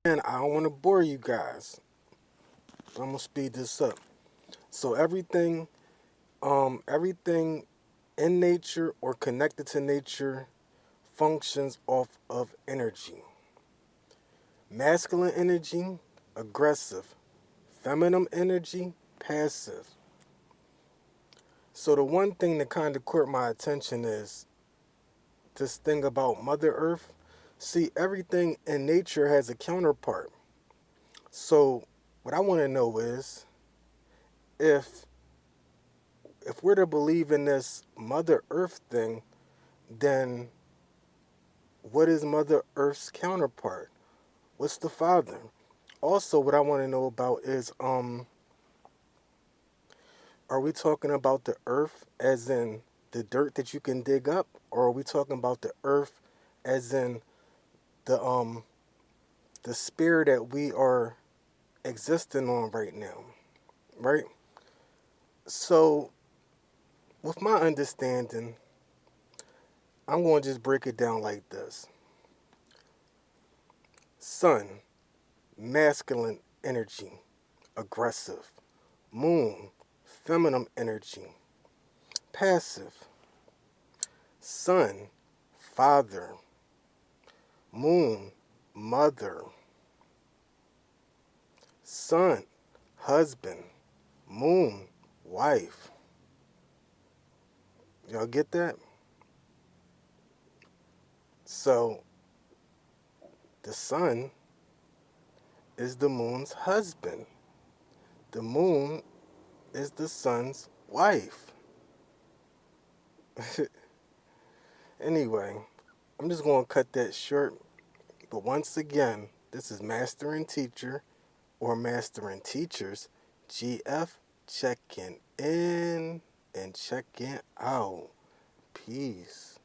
And I don't want to bore you guys. I'm gonna speed this up. So everything in nature or connected to nature functions off of energy. Masculine energy, aggressive. Feminine energy, passive. So the one thing that kind of caught my attention is this thing about Mother Earth. See, everything in nature has a counterpart. So what I want to know is if if we're to believe in this Mother Earth thing, then what is Mother Earth's counterpart? What's the father? Also, what I want to know about is are we talking about the earth as in the dirt that you can dig up, or are we talking about the earth as in the um the sphere that we are existing on right now, right? So, with my understanding, I'm going to just break it down like this. Sun, masculine energy, aggressive. Moon, feminine energy, passive. Sun, father. Moon, mother. Sun, husband. Moon, wife. Y'all get that? So, the sun is the moon's husband. The moon is the sun's wife. Anyway, I'm just going to cut that short. But once again, this is Master and Teacher or Master and Teachers GF checking in and checking out. Peace.